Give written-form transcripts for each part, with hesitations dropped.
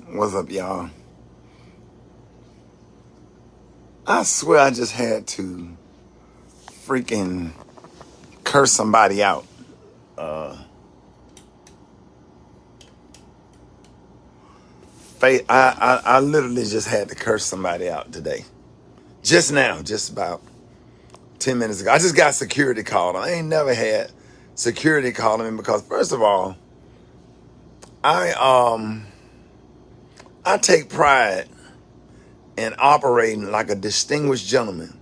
What's up, y'all? I swear I just had to freaking curse somebody out. I literally just had to curse somebody out today. Just now, just about 10 minutes ago. I just got security called. I ain't never had security calling me because first of all, I I take pride in operating like a distinguished gentleman.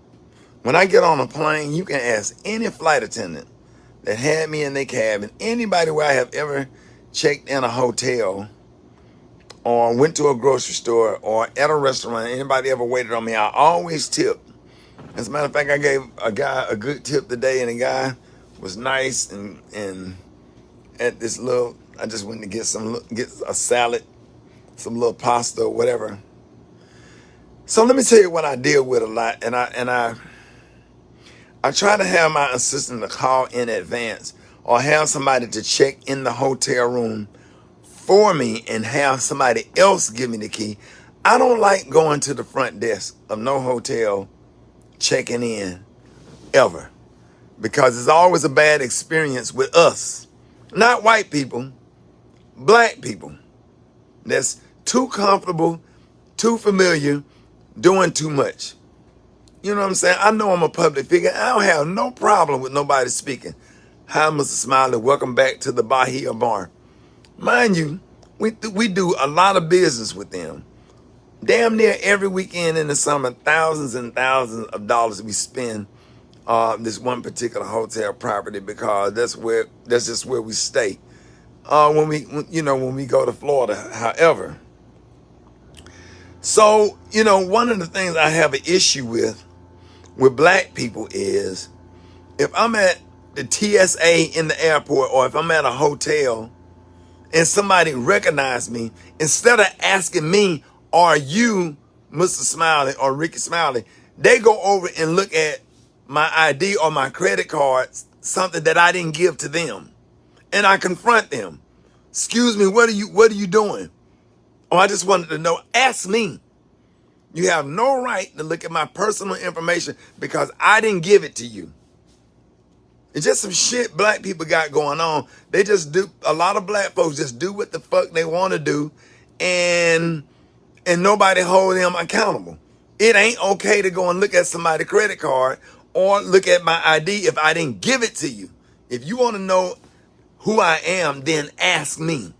When I get on a plane, you can ask any flight attendant that had me in their cabin, anybody where I have ever checked in a hotel or went to a grocery store or at a restaurant, anybody ever waited on me, I always tip. As a matter of fact, I gave a guy a good tip today, and the guy was nice and at this little, I just went to get a salad, some little pasta or whatever. So let me tell you what I deal with a lot, and I try to have my assistant to call in advance or have somebody to check in the hotel room for me and have somebody else give me the key. I don't like going to the front desk of no hotel checking in ever because it's always a bad experience with us. Not white people, black people. That's too comfortable, too familiar, doing too much. You know what I'm saying? I know I'm a public figure. I don't have no problem with nobody speaking. Hi, Mr. Smiley. Welcome back to the Bahia Bar. Mind you, we do a lot of business with them. Damn near every weekend in the summer, thousands and thousands of dollars we spend this one particular hotel property because that's just where we stay. When we go to Florida, however. So, one of the things I have an issue with black people is if I'm at the TSA in the airport or if I'm at a hotel and somebody recognizes me, instead of asking me, are you Mr. Smiley or Rickey Smiley, they go over and look at my ID or my credit card, something that I didn't give to them. And I confront them. Excuse me, what are you doing? Oh, I just wanted to know, ask me. You have no right to look at my personal information because I didn't give it to you. It's just some shit black people got going on. They just do, a lot of black folks just do what the fuck they want to do and nobody hold them accountable. It ain't okay to go and look at somebody's credit card or look at my ID if I didn't give it to you. If you want to know who I am, then ask me.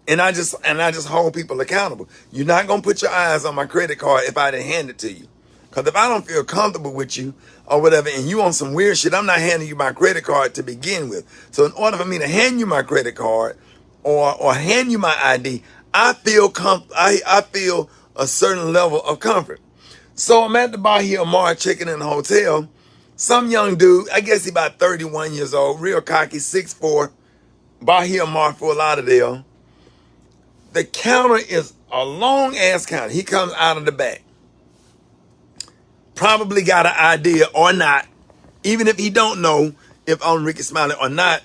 And I just hold people accountable. You're not going to put your eyes on my credit card if I didn't hand it to you. Because if I don't feel comfortable with you or whatever, and you on some weird shit, I'm not handing you my credit card to begin with. So in order for me to hand you my credit card or hand you my ID, I feel a certain level of comfort. So I'm at the Bahia Mar checking in the hotel. Some young dude, I guess he about 31 years old, real cocky, 6'4", Bahia Mar, Fort Lauderdale. The counter is a long ass counter. He comes out of the back. Probably got an idea or not. Even if he don't know if I'm Rickey Smiley or not,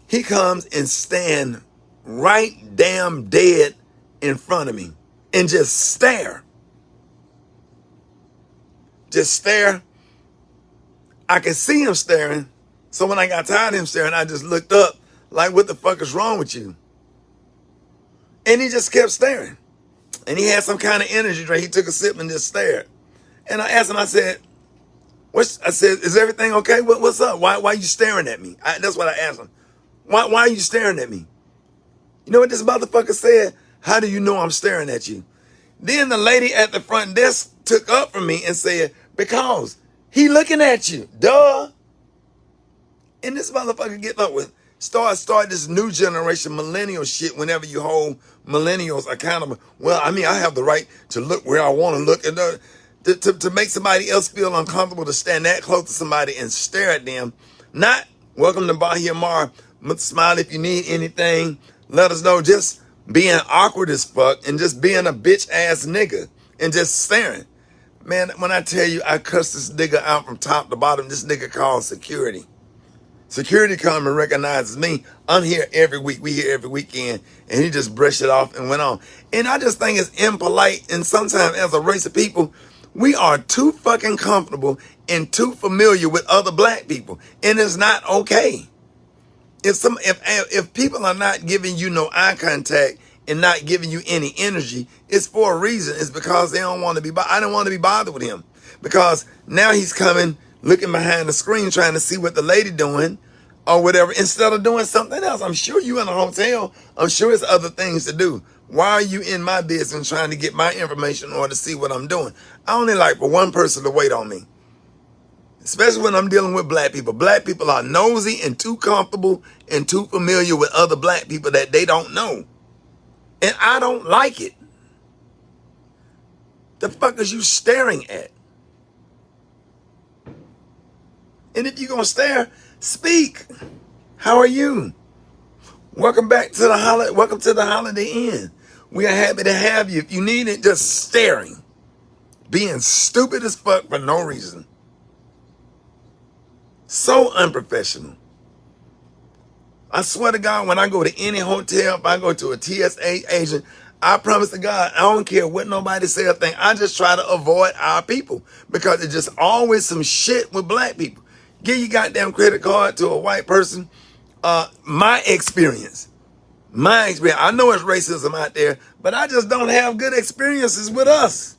he comes and stand right damn dead in front of me and just stare. Just stare. I could see him staring. So when I got tired of him staring, I just looked up like, what the fuck is wrong with you? And he just kept staring. And he had some kind of energy drink. He took a sip and just stared. And I asked him, I said, is everything okay? What's up? Why are you staring at me? That's what I asked him. Why are you staring at me? You know what this motherfucker said? How do you know I'm staring at you? Then the lady at the front desk took up from me and said, because he looking at you. Duh. And this motherfucker get up with, start this new generation millennial shit whenever you hold millennials accountable. Well, I mean, I have the right to look where I want to look. And to make somebody else feel uncomfortable to stand that close to somebody and stare at them. Not, welcome to Bahia Mar, Mr. Smiley, if you need anything, let us know. Just being awkward as fuck and just being a bitch ass nigga and just staring. Man, when I tell you I cussed this nigga out from top to bottom, this nigga called security. Security come and recognizes me. I'm here every week. We here every weekend. And he just brushed it off and went on. And I just think it's impolite. And sometimes as a race of people, we are too fucking comfortable and too familiar with other black people. And it's not okay. If people are not giving you no eye contact and not giving you any energy, it's for a reason. It's because they don't want to be. I don't want to be bothered with him because now he's coming, looking behind the screen, trying to see what the lady doing or whatever, instead of doing something else. I'm sure you in a hotel. I'm sure it's other things to do. Why are you in my business trying to get my information or to see what I'm doing? I only like for one person to wait on me. Especially when I'm dealing with black people. Black people are nosy and too comfortable and too familiar with other black people that they don't know. And I don't like it. The fuck is you staring at? And if you're going to stare, speak. How are you? Welcome back to welcome to the Holiday Inn. We are happy to have you. If you need it, just staring. Being stupid as fuck for no reason. So unprofessional. I swear to God, when I go to any hotel, if I go to a TSA agent, I promise to God, I don't care what nobody say or think. I just try to avoid our people because it's just always some shit with black people. Give your goddamn credit card to a white person. My experience. I know it's racism out there, but I just don't have good experiences with us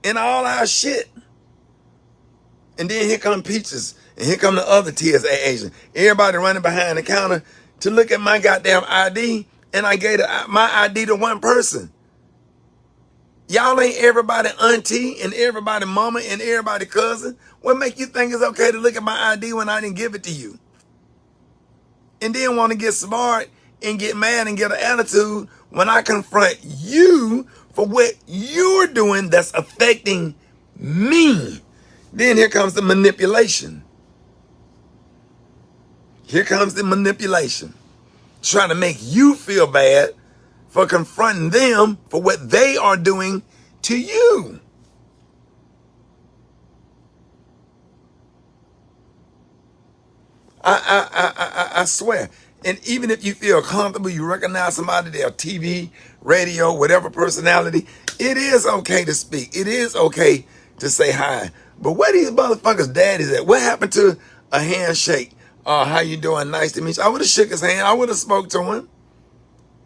and all our shit. And then here come Peaches, and here come the other TSA agent. Everybody running behind the counter to look at my goddamn ID, and I gave my ID to one person. Y'all ain't everybody auntie and everybody mama and everybody cousin. What make you think it's okay to look at my ID when I didn't give it to you? And then want to get smart and get mad and get an attitude when I confront you for what you're doing that's affecting me. Then here comes the manipulation. Here comes the manipulation. Trying to make you feel bad for confronting them for what they are doing to you. I swear. And even if you feel comfortable, you recognize somebody, they're TV, radio, whatever personality, it is okay to speak. It is okay to say hi. But where these motherfuckers' daddies at? What happened to a handshake? How you doing? Nice to meet you. I would have shook his hand. I would have spoke to him.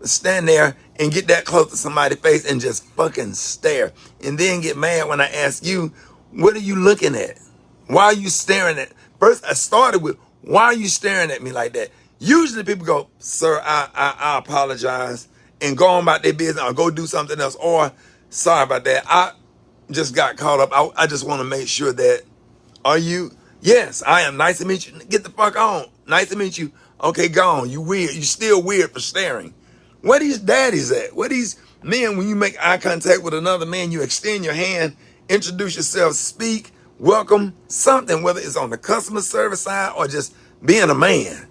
Stand there and get that close to somebody's face and just fucking stare. And then get mad when I ask you, what are you looking at? Why are you staring at? First, I started with, why are you staring at me like that? Usually people go, sir, I apologize, and go on about their business or go do something else. Or, sorry about that. I just got caught up. I just want to make sure that, are you? Yes, I am. Nice to meet you. Get the fuck on. Nice to meet you. Okay, gone. You weird. You still weird for staring. Where these daddies at? Where these men, when you make eye contact with another man, you extend your hand, introduce yourself, speak, welcome, something, whether it's on the customer service side or just being a man.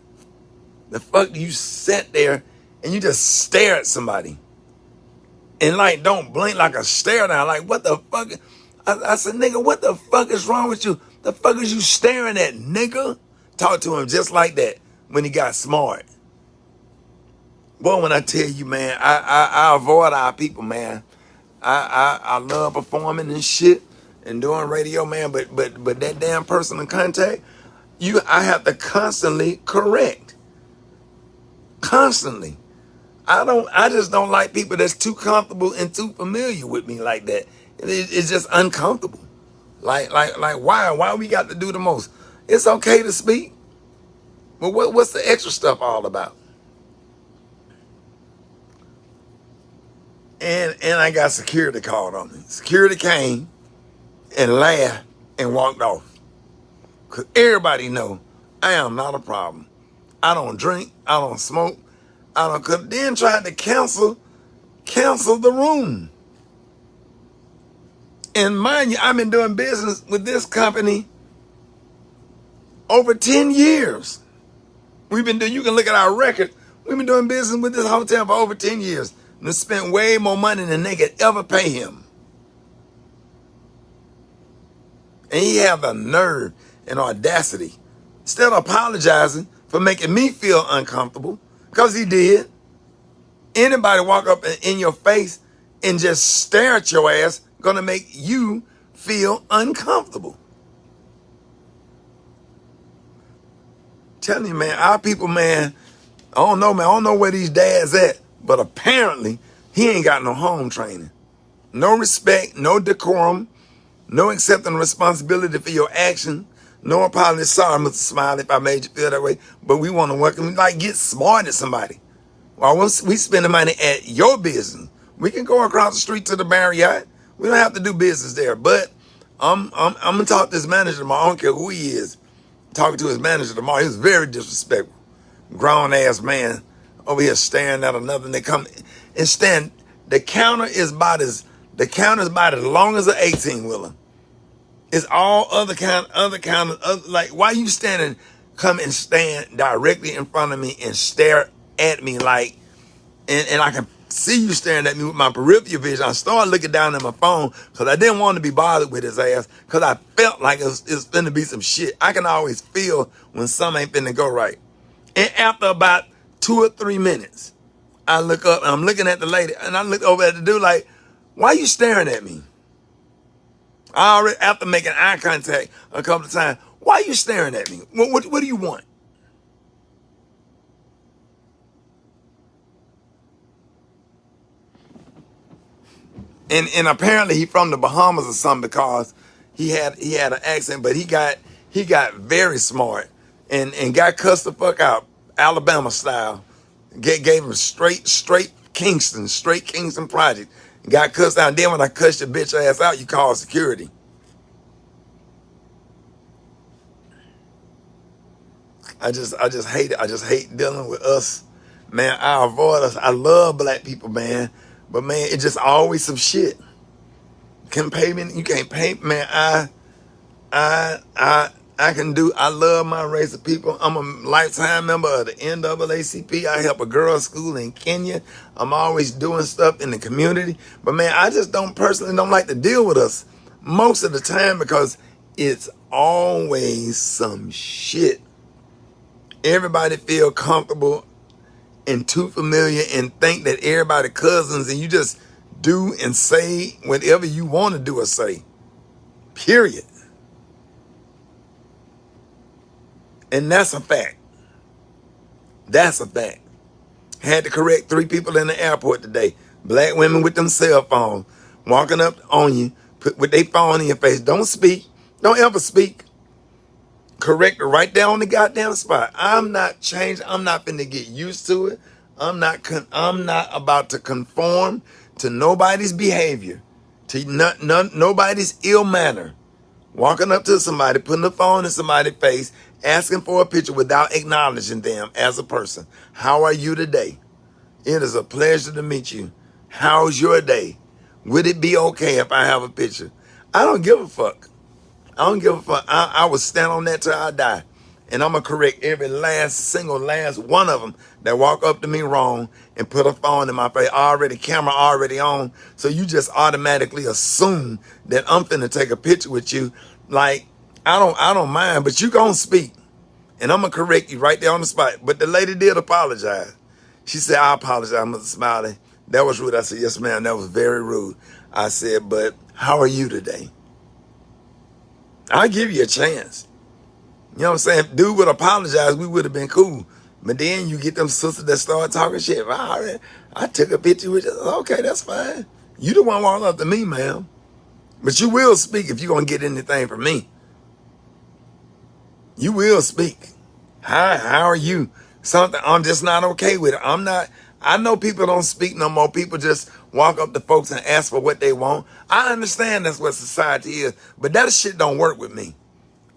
The fuck you sit there and you just stare at somebody and like don't blink like a stare down. Like, what the fuck? I said, nigga, what the fuck is wrong with you? The fuck is you staring at, nigga? Talk to him just like that when he got smart. Boy, when I tell you, man, I avoid our people, man. I love performing and shit and doing radio, man. But that damn person in contact, I have to constantly correct. Constantly. I just don't like people that's too comfortable and too familiar with me like that. It's just uncomfortable. Like why we got to do the most? It's okay to speak, but what's the extra stuff all about? And I got security called on me. Security came and laughed and walked off. Cause everybody know I am not a problem. I don't drink. I don't smoke. I don't cook. Then tried to cancel the room. And mind you, I've been doing business with this company over 10 years. You can look at our record. We've been doing business with this hotel for over 10 years. And spent way more money than they could ever pay him. And he have the nerve and audacity instead of apologizing for making me feel uncomfortable, because he did. Anybody walk up in your face and just stare at your ass gonna make you feel uncomfortable. Telling you, man, our people, man, I don't know, man. I don't know where these dads at, but apparently he ain't got no home training. No respect, no decorum, no accepting responsibility for your action, no apology. Sorry, Mr. Smiley, if I made you feel that way, but we want to welcome you. Like, get smart at somebody. Well, once we spend the money at your business, we can go across the street to the Marriott. We don't have to do business there. But I'm gonna talk to his manager tomorrow. I don't care who he is. Talking to his manager tomorrow. He was very disrespectful. Grown ass man over here staring at another, and they come and stand. The counter is about as long as an 18-wheeler. It's all other counters. Like, why you standing? Come and stand directly in front of me and stare at me like, and I can see you staring at me with my peripheral vision. I started looking down at my phone because I didn't want to be bothered with his ass, because I felt like it's finna be some shit. I can always feel when something ain't finna go right. And after about 2 or 3 minutes, I look up and I'm looking at the lady, and I look over at the dude like, why you staring at me? I already, after making eye contact a couple of times, why you staring at me? What do you want? And apparently he from the Bahamas or something, because he had an accent, but he got very smart and got cussed the fuck out, Alabama style. Gave him straight Kingston project. Got cussed out. And then when I cussed your bitch ass out, you call security. I just hate it. I just hate dealing with us, man. I avoid us. I love black people, man, but man, it's just always some shit. Can pay me? You can't pay, man. I can do. I love my race of people. I'm a lifetime member of the NAACP. I help a girls' school in Kenya. I'm always doing stuff in the community, but man, I just personally don't like to deal with us most of the time, because it's always some shit. Everybody feel comfortable and too familiar and think that everybody cousins, and you just do and say whatever you want to do or say. Period. And that's a fact. That's a fact. Had to correct 3 people in the airport today. Black women with them cell phones, walking up on you, with their phone in your face. Don't speak. Don't ever speak. Correct it right there on the goddamn spot. I'm not changed. I'm not finna get used to it. I'm not about to conform to nobody's behavior, to nobody's ill manner. Walking up to somebody, putting the phone in somebody's face, asking for a picture without acknowledging them as a person. How are you today? It is a pleasure to meet you. How's your day? Would it be okay if I have a picture? I don't give a fuck. I don't give a fuck. I will stand on that till I die. And I'm going to correct every last one of them that walk up to me wrong and put a phone in my face. Camera already on. So you just automatically assume that I'm finna take a picture with you. Like, I don't mind, but you gonna speak. And I'm going to correct you right there on the spot. But the lady did apologize. She said, I apologize, Mr. Smiley. That was rude. I said, yes, ma'am, that was very rude. I said, but how are you today? I'll give you a chance. You know what I'm saying? If dude would apologize, we would have been cool. But then you get them sisters that start talking shit. I took a picture with you. Okay, that's fine. You the one walking up to me, ma'am. But you will speak if you're going to get anything from me. You will speak. How are you? Something, I'm just not okay with it. I know people don't speak no more. People just walk up to folks and ask for what they want. I understand that's what society is, but that shit don't work with me.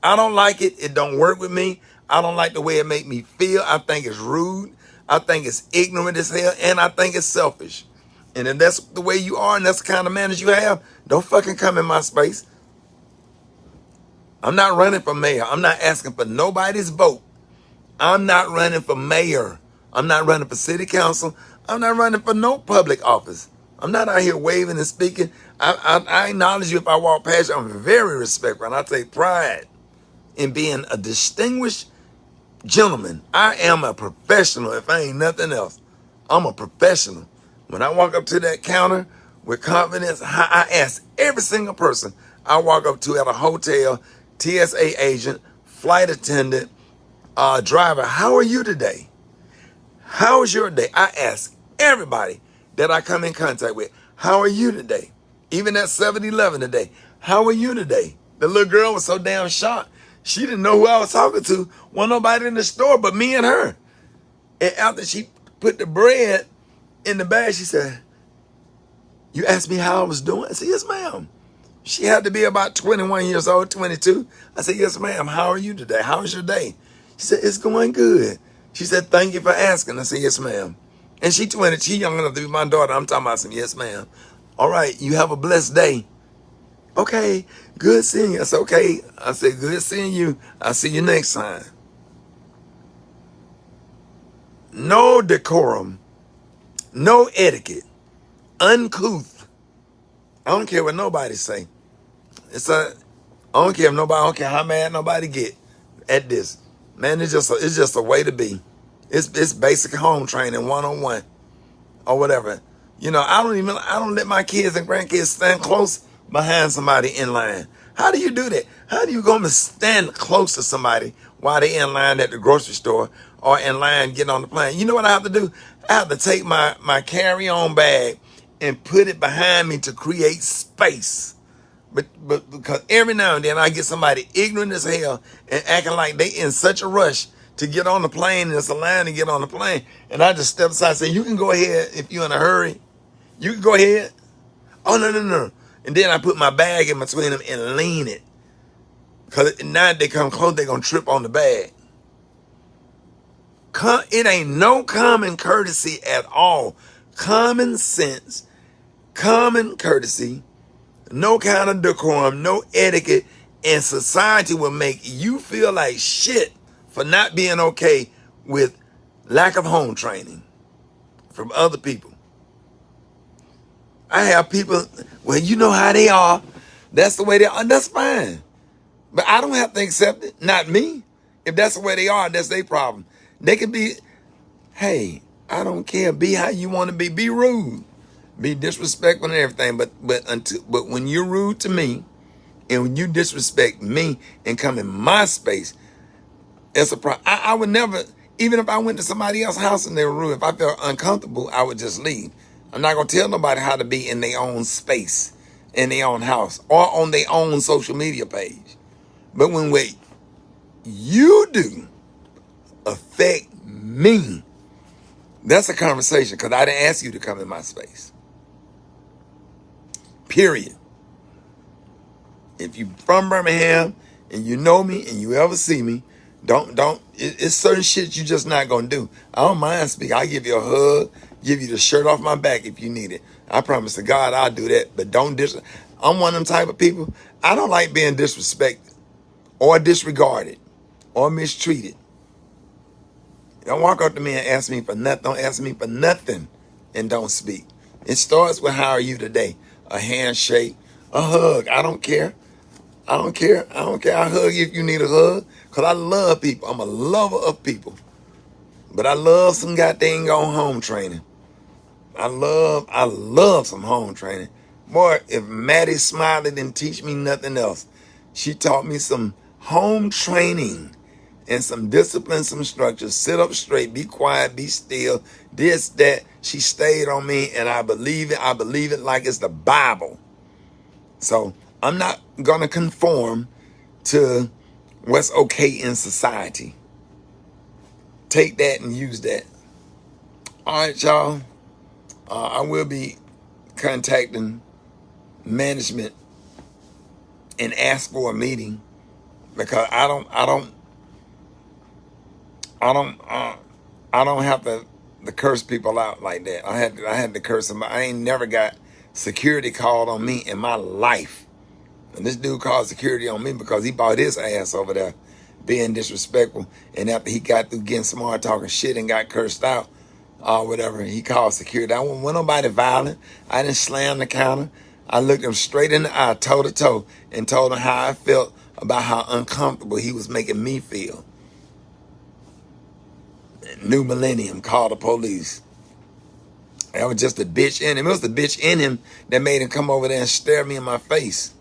I don't like it. It don't work with me. I don't like the way it make me feel. I think it's rude. I think it's ignorant as hell, and I think it's selfish. And if that's the way you are and that's the kind of manners you have, don't fucking come in my space. I'm not running for mayor. I'm not asking for nobody's vote. I'm not running for mayor. I'm not running for city council. I'm not running for no public office. I'm not out here waving and speaking. I acknowledge you if I walk past you. I'm very respectful, and I take pride in being a distinguished Gentlemen, I am a professional. If I ain't nothing else, I'm a professional. When I walk up to that counter with confidence, I ask every single person I walk up to at a hotel, TSA agent, flight attendant, driver, how are you today? How was your day? I ask everybody that I come in contact with, how are you today? Even at 7-Eleven today, how are you today? The little girl was so damn shocked. She didn't know who I was talking to. Wasn't nobody in the store but me and her. And after she put the bread in the bag, she said, you asked me how I was doing? I said, yes, ma'am. She had to be about 21 years old, 22. I said, yes, ma'am. How are you today? How was your day? She said, it's going good. She said, thank you for asking. I said, yes, ma'am. And she 20. She young enough to be my daughter. I'm talking about some, yes, ma'am. All right, you have a blessed day. Okay, good seeing you. I said, okay. I said, good seeing you. I'll see you next time. No decorum, no etiquette, uncouth. I don't care what nobody say. I don't care if nobody, I don't care how mad nobody get at this. Man, it's just a way to be. It's basic home training 101 or whatever. You know, I don't let my kids and grandkids stand close behind somebody in line. How do you do that? How do you go and stand close to somebody while they in line at the grocery store or in line getting on the plane? You know what I have to do? I have to take my carry-on bag and put it behind me to create space. But because every now and then I get somebody ignorant as hell and acting like they in such a rush to get on the plane and it's a line to get on the plane. And I just step aside and say, you can go ahead if you're in a hurry. You can go ahead. Oh, no. And then I put my bag in between them and lean it. Because now if they come close, they're going to trip on the bag. It ain't no common courtesy at all. Common sense, common courtesy, no kind of decorum, no etiquette, and society will make you feel like shit for not being okay with lack of home training from other people. I have people, well, you know how they are. That's the way they are. That's fine. But I don't have to accept it. Not me. If that's the way they are, that's their problem. They could be, hey, I don't care. Be how you want to be. Be rude. Be disrespectful and everything. But when you're rude to me and when you disrespect me and come in my space, it's a problem. I would never, even if I went to somebody else's house and they were rude, if I felt uncomfortable, I would just leave. I'm not going to tell nobody how to be in their own space, in their own house, or on their own social media page. But when what you do affect me, that's a conversation because I didn't ask you to come in my space. Period. If you from Birmingham and you know me and you ever see me, it's certain shit you just not gonna do. I don't mind speaking. I'll give you a hug, give you the shirt off my back if you need it. I promise to God I'll do that. But I'm one of them type of people. I don't like being disrespected or disregarded or mistreated. Don't walk up to me and ask me for nothing. Don't ask me for nothing and don't speak. It starts with how are you today? A handshake, a hug. I don't care. I don't care. I'll hug you if you need a hug. Because I love people. I'm a lover of people. But I love some goddamn home training. I love some home training. Boy, if Maddie Smiley didn't teach me nothing else, she taught me some home training and some discipline, some structure. Sit up straight, be quiet, be still. This, that. She stayed on me and I believe it. I believe it like it's the Bible. So I'm not going to conform to what's okay in society. Take that and use that. All right, y'all. I will be contacting management and ask for a meeting because I don't have to curse people out like that. I had to curse them. I ain't never got security called on me in my life. And this dude called security on me because he bought his ass over there being disrespectful. And after he got through getting smart, talking shit and got cursed out or whatever, he called security. I wasn't nobody violent. I didn't slam the counter. I looked him straight in the eye, toe to toe, and told him how I felt about how uncomfortable he was making me feel. New millennium, call the police. That was just a bitch in him. It was the bitch in him that made him come over there and stare me in my face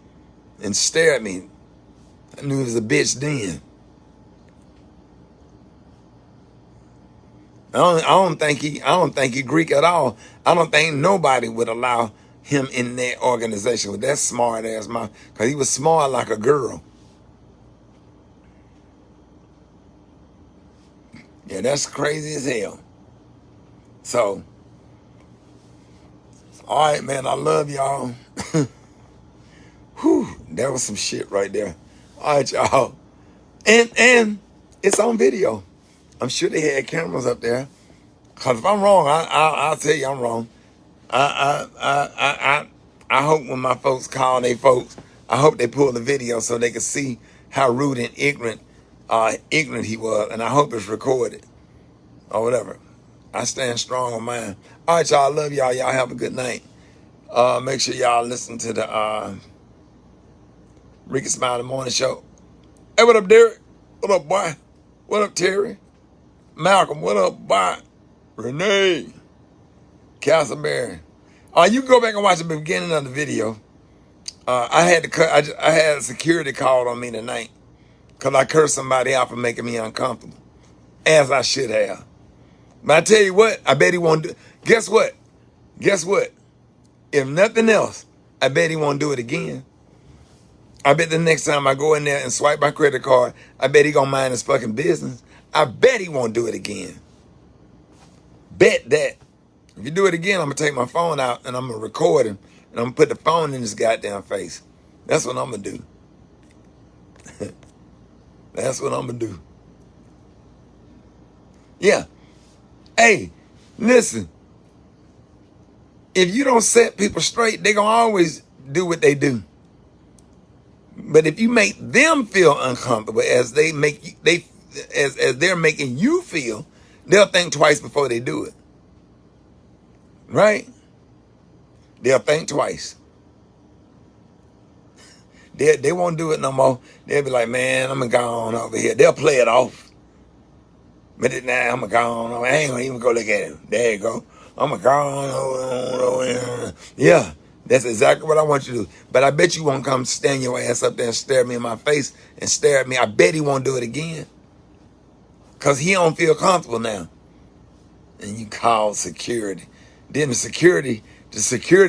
and stare at me. I knew he was a bitch then. I don't think he Greek at all. I don't think nobody would allow him in their organization with that smart ass mouth, because he was smart like a girl. Yeah, that's crazy as hell. So, all right, man, I love y'all. Whew, that was some shit right there. All right, y'all. And it's on video. I'm sure they had cameras up there. Cause if I'm wrong, I'll tell you I'm wrong. I hope when my folks call they folks, I hope they pull the video so they can see how rude and ignorant he was, and I hope it's recorded or whatever. I stand strong on mine. All right, y'all. I love y'all. Y'all have a good night. Make sure y'all listen to the Rickey Smiley Morning Show. Hey, what up, Derek? What up, boy? What up, Terry? Malcolm, what up, boy? Renee, Castleberry. You can go back and watch the beginning of the video. I had to cut. I had a security call on me tonight because I cursed somebody out for making me uncomfortable, as I should have. But I tell you what, I bet he won't do. Guess what? Guess what? If nothing else, I bet he won't do it again. I bet the next time I go in there and swipe my credit card, I bet he gonna mind his fucking business. I bet he won't do it again. Bet that. If you do it again, I'm gonna take my phone out and I'm gonna record him and I'm gonna put the phone in his goddamn face. That's what I'm gonna do. That's what I'm gonna do. Yeah. Hey, listen. If you don't set people straight, they gonna always do what they do. But if you make them feel uncomfortable as they make you, as they're making you feel, they'll think twice before they do it. Right? They'll think twice. They won't do it no more. They'll be like, man, I'm gonna go on over here. They'll play it off. But now I'm gonna go on over. I ain't gonna even go look at him. There you go. I'm gonna go on over here. Yeah, that's exactly what I want you to do. But I bet you won't come stand your ass up there and stare me in my face and stare at me. I bet he won't do it again. Because he don't feel comfortable now. And you call security. Then the security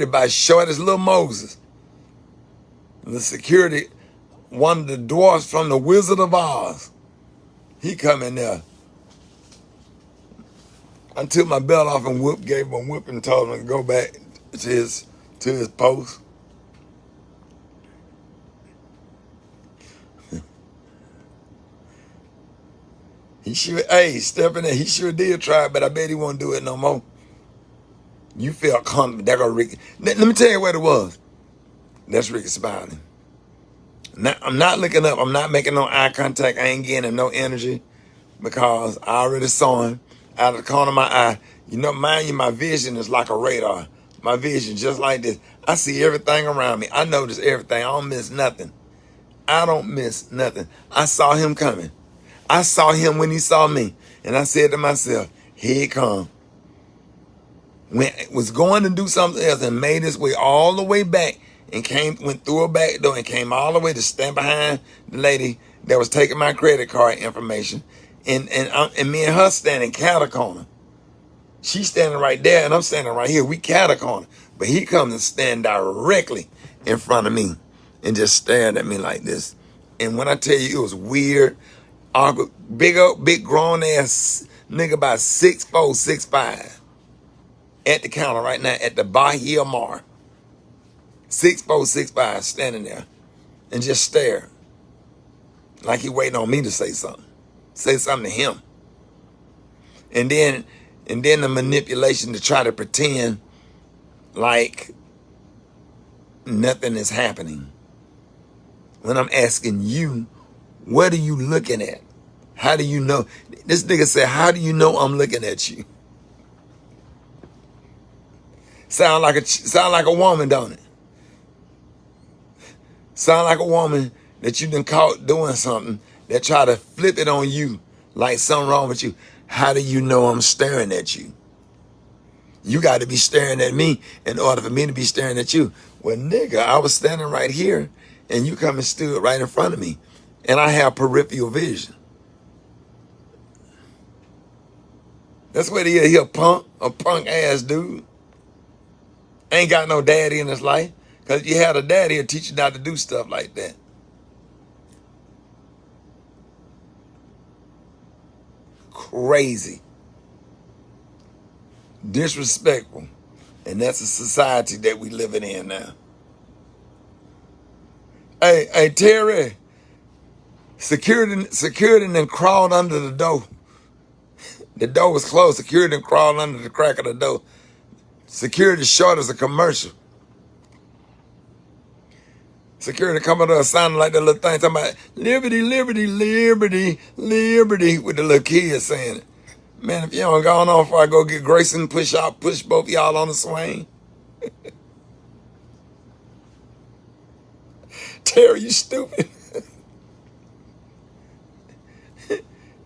by short as little Moses. The security, one of the dwarfs from the Wizard of Oz. He come in there. I took my belt off and gave him a whip and told him to go back to his post. He step in there. He sure did try, but I bet he won't do it no more. You feel comfortable. There go Rickey. Let me tell you what it was. That's Rickey Smiley. Now, I'm not looking up. I'm not making no eye contact. I ain't getting him no energy because I already saw him out of the corner of my eye. You know, mind you, my vision is like a radar. My vision just like this. I see everything around me. I notice everything. I don't miss nothing. I don't miss nothing. I saw him coming. I saw him when he saw me. And I said to myself, here he come. When was going to do something else and made his way all the way back and went through a back door and came all the way to stand behind the lady that was taking my credit card information. And me and her standing catty-corner. She's standing right there and I'm standing right here. We catty-corner. But he comes and stand directly in front of me and just stared at me like this. And when I tell you it was weird, awkward, big grown ass nigga about 6'4", 6'5", at the counter right now at the Bahia Mar. 6'4", 6'5", standing there and just stare like he waiting on me to say something. Say something to him. And then the manipulation to try to pretend like nothing is happening. When I'm asking you, what are you looking at? How do you know? This nigga said, how do you know I'm looking at you? Sound like a woman, don't it? Sound like a woman that you done caught doing something that try to flip it on you like something wrong with you. How do you know I'm staring at you? You got to be staring at me in order for me to be staring at you. Well, nigga, I was standing right here and you come and stood right in front of me. And I have peripheral vision. That's what he is. He a punk ass dude. Ain't got no daddy in his life. Because if you had a daddy, he'll teach you not to do stuff like that. Crazy. Disrespectful. And that's the society that we living in now. Hey, Terry, security then crawled under the door. The door was closed. Security then crawled under the crack of the door. Security short as a commercial. Security coming to us sounding like that little thing talking about liberty, liberty, liberty, liberty with the little kids saying it. Man, if you don't go on before I go get Grayson, push both y'all on the swing. Terry, you stupid.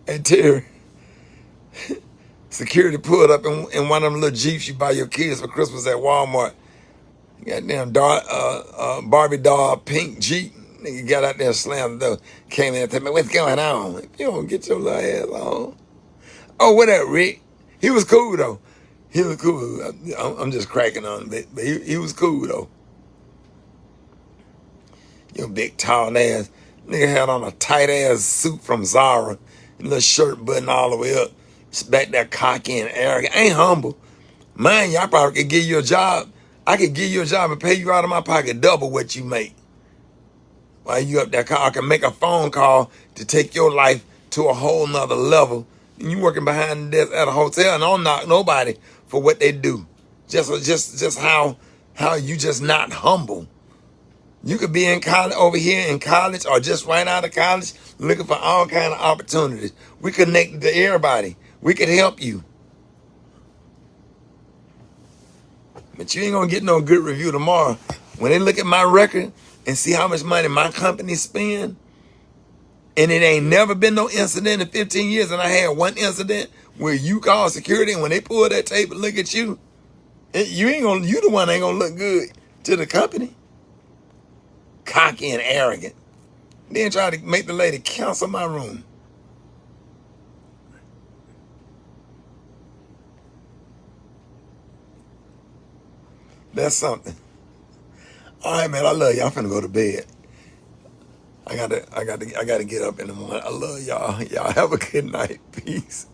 Hey, Terry. Security pulled up in one of them little Jeeps you buy your kids for Christmas at Walmart. Goddamn Barbie doll, pink Jeep. Nigga got out there and slammed the door. Came in and told me, what's going on? If you don't get your little ass on. Oh, what up, Rick? He was cool, though. He was cool. I'm just cracking on him, but he was cool, though. Your big, tall ass. Nigga had on a tight-ass suit from Zara. Little shirt button all the way up. Just back there cocky and arrogant. Ain't humble. Man, y'all probably could give you a job. I could give you a job and pay you out of my pocket double what you make. While you up there, I can make a phone call to take your life to a whole nother level. And you working behind the desk at a hotel and don't knock nobody for what they do. Just how you just not humble. You could be in college over here in college or just right out of college looking for all kind of opportunities. We connected to everybody. We could help you. But you ain't gonna get no good review tomorrow. When they look at my record and see how much money my company spend, and it ain't never been no incident in 15 years, and I had one incident where you called security and when they pull that tape and look at you, you the one ain't gonna look good to the company. Cocky and arrogant. Then try to make the lady cancel my room. That's something. All right, man. I love y'all. I'm finna go to bed. I gotta get up in the morning. I love y'all. Y'all have a good night. Peace.